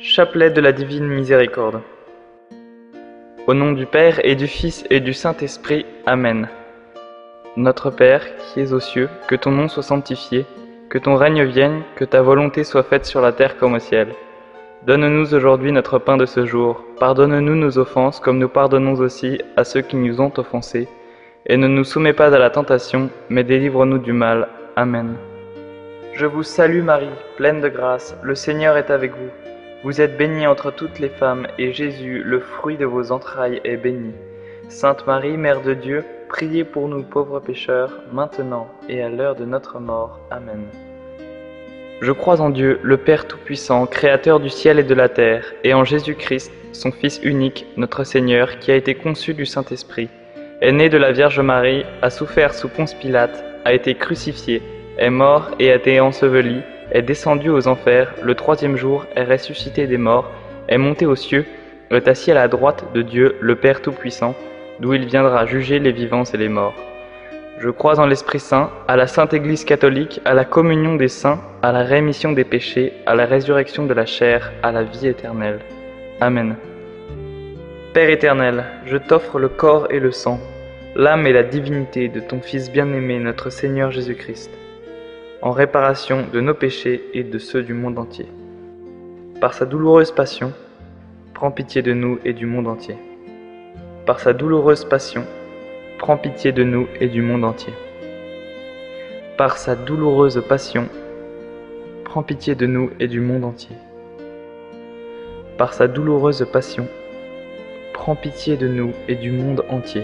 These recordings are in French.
Chapelet de la Divine Miséricorde. Au nom du Père et du Fils et du Saint-Esprit. Amen. Notre Père, qui es aux cieux, que ton nom soit sanctifié, que ton règne vienne, que ta volonté soit faite sur la terre comme au ciel. Donne-nous aujourd'hui notre pain de ce jour. Pardonne-nous nos offenses, comme nous pardonnons aussi à ceux qui nous ont offensés. Et ne nous soumets pas à la tentation, mais délivre-nous du mal. Amen. Je vous salue Marie, pleine de grâce, le Seigneur est avec vous. Vous êtes bénie entre toutes les femmes, et Jésus, le fruit de vos entrailles, est béni. Sainte Marie, Mère de Dieu, priez pour nous pauvres pécheurs, maintenant et à l'heure de notre mort. Amen. Je crois en Dieu, le Père Tout-Puissant, Créateur du ciel et de la terre, et en Jésus-Christ, son Fils unique, notre Seigneur, qui a été conçu du Saint-Esprit, est né de la Vierge Marie, a souffert sous Ponce Pilate, a été crucifié, est mort et a été enseveli, est descendu aux enfers, le troisième jour est ressuscité des morts, est monté aux cieux, est assis à la droite de Dieu, le Père Tout-Puissant, d'où il viendra juger les vivants et les morts. Je crois en l'Esprit Saint, à la Sainte Église catholique, à la communion des saints, à la rémission des péchés, à la résurrection de la chair, à la vie éternelle. Amen. Père éternel, je t'offre le corps et le sang, l'âme et la divinité de ton Fils bien-aimé, notre Seigneur Jésus-Christ, en réparation de nos péchés et de ceux du monde entier. Par sa douloureuse passion, prends pitié de nous et du monde entier. Par sa douloureuse passion, prends pitié de nous et du monde entier. Par sa douloureuse passion, prends pitié de nous et du monde entier. Par sa douloureuse passion, prends pitié de nous et du monde entier.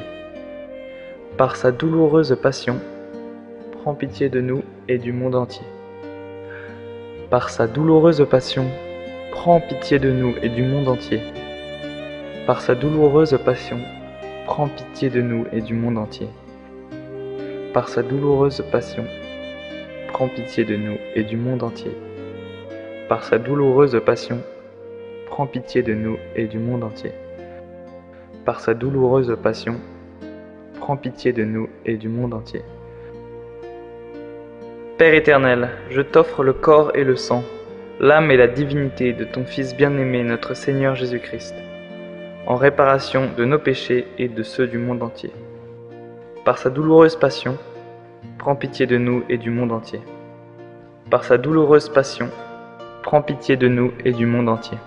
Par sa douloureuse passion, prends pitié de nous et du monde entier. Par sa douloureuse passion, prends pitié de nous et du monde entier. Par sa douloureuse passion, prends pitié de nous et du monde entier. Par sa douloureuse passion, prends pitié de nous et du monde entier. Par sa douloureuse passion, prends pitié de nous et du monde entier. Par sa douloureuse passion, prends pitié de nous et du monde entier. Père éternel, je t'offre le corps et le sang, l'âme et la divinité de ton Fils bien-aimé, notre Seigneur Jésus-Christ, en réparation de nos péchés et de ceux du monde entier. Par sa douloureuse passion, prends pitié de nous et du monde entier. Par sa douloureuse passion, prends pitié de nous et du monde entier.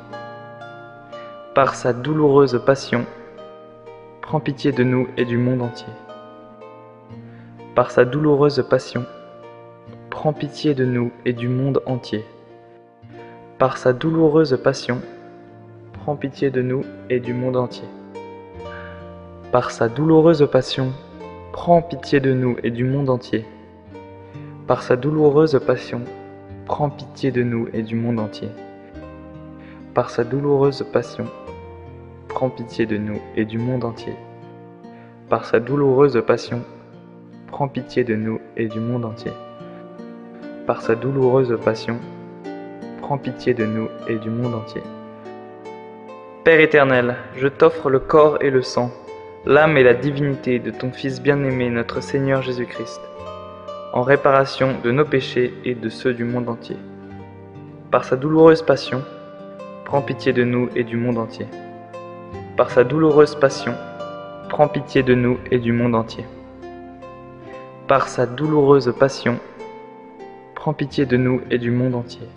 Par sa douloureuse passion, prends pitié de nous et du monde entier. Par sa douloureuse passion, prends pitié de nous et du monde entier. Par sa douloureuse passion, prends pitié de nous et du monde entier. Par sa douloureuse passion, prends pitié de nous et du monde entier. Par sa douloureuse passion, prends pitié de nous et du monde entier. Par sa douloureuse passion, prends pitié de nous et du monde entier. Par sa douloureuse passion, prends pitié de nous et du monde entier. Par sa douloureuse passion, prends pitié de nous et du monde entier. Père éternel, je t'offre le corps et le sang, l'âme et la divinité de ton Fils bien-aimé, notre Seigneur Jésus-Christ, en réparation de nos péchés et de ceux du monde entier. Par sa douloureuse passion, prends pitié de nous et du monde entier. Par sa douloureuse passion, prends pitié de nous et du monde entier. Par sa douloureuse passion, prends pitié de nous et du monde entier.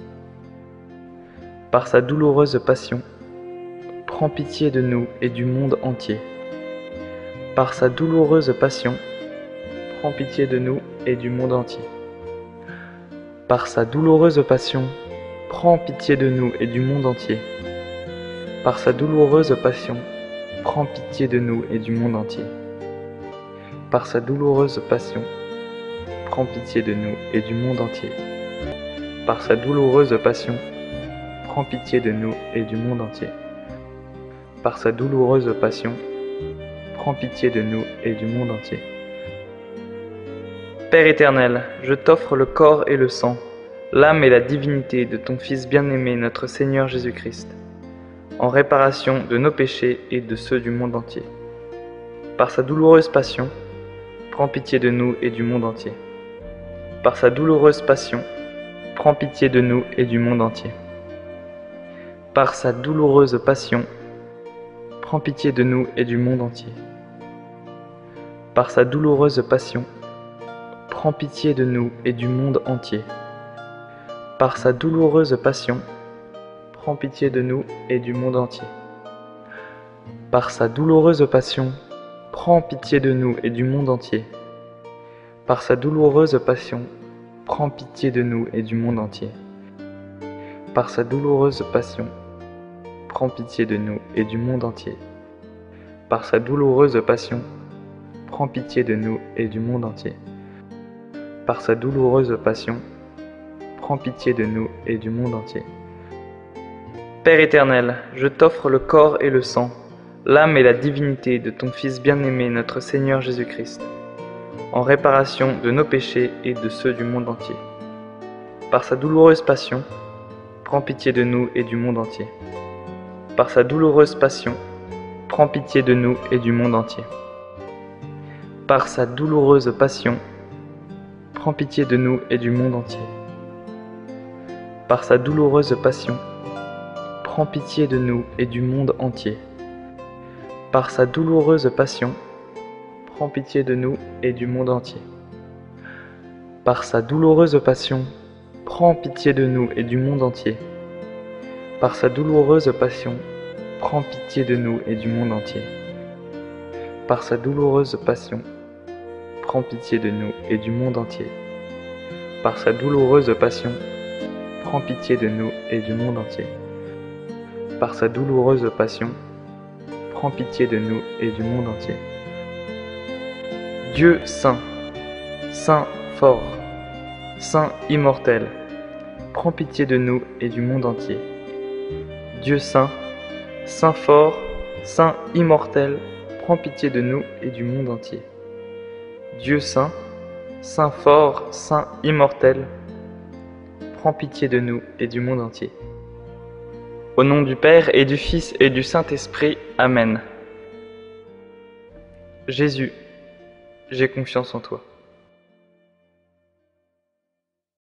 Par sa douloureuse passion, prends pitié de nous et du monde entier. Par sa douloureuse passion, prends pitié de nous et du monde entier. Par sa douloureuse passion, prends pitié de nous et du monde entier. Par sa douloureuse passion, prends pitié de nous et du monde entier. Par sa douloureuse passion, prends pitié de nous et du monde entier. Par sa douloureuse passion, prends pitié de nous et du monde entier. Par sa douloureuse passion, prends pitié de nous et du monde entier. Père éternel, je t'offre le corps et le sang, l'âme et la divinité de ton Fils bien-aimé, notre Seigneur Jésus-Christ, en réparation de nos péchés et de ceux du monde entier. Par sa douloureuse passion, prends pitié de nous et du monde entier. Par sa douloureuse passion, prends pitié de nous et du monde entier. par sa douloureuse passion, prends pitié de nous et du monde entier. Par sa douloureuse passion, prends pitié de nous et du monde entier. Par sa douloureuse passion, prends pitié de nous et du monde entier. Par sa douloureuse passion, prends pitié de nous et du monde entier. Par sa douloureuse passion, prends pitié de nous et du monde entier. Par sa douloureuse passion, prends pitié de nous et du monde entier. Par sa douloureuse passion, prends pitié de nous et du monde entier. Par sa douloureuse passion, prends pitié de nous et du monde entier. Père éternel, je t'offre le corps et le sang, l'âme et la divinité de ton Fils bien-aimé, notre Seigneur Jésus-Christ, en réparation de nos péchés et de ceux du monde entier. Par sa douloureuse passion, prends pitié de nous et du monde entier. Par sa douloureuse passion, prends pitié de nous et du monde entier. Par sa douloureuse passion, prends pitié de nous et du monde entier. Par sa douloureuse passion, prends pitié de nous et du monde entier. Par sa douloureuse passion, prends pitié de nous et du monde entier. Par sa douloureuse passion, prends pitié de nous et du monde entier. Par sa douloureuse passion, prends pitié de nous et du monde entier. Par sa douloureuse passion, prends pitié de nous et du monde entier. Par sa douloureuse passion, prends pitié de nous et du monde entier. Par sa douloureuse passion, prends pitié de nous et du monde entier. Dieu saint, saint fort, saint immortel, prends pitié de nous et du monde entier. Dieu saint, saint fort, saint immortel, prends pitié de nous et du monde entier. Dieu saint, saint fort, saint immortel, prends pitié de nous et du monde entier. Au nom du Père et du Fils et du Saint-Esprit, Amen. Jésus, j'ai confiance en toi.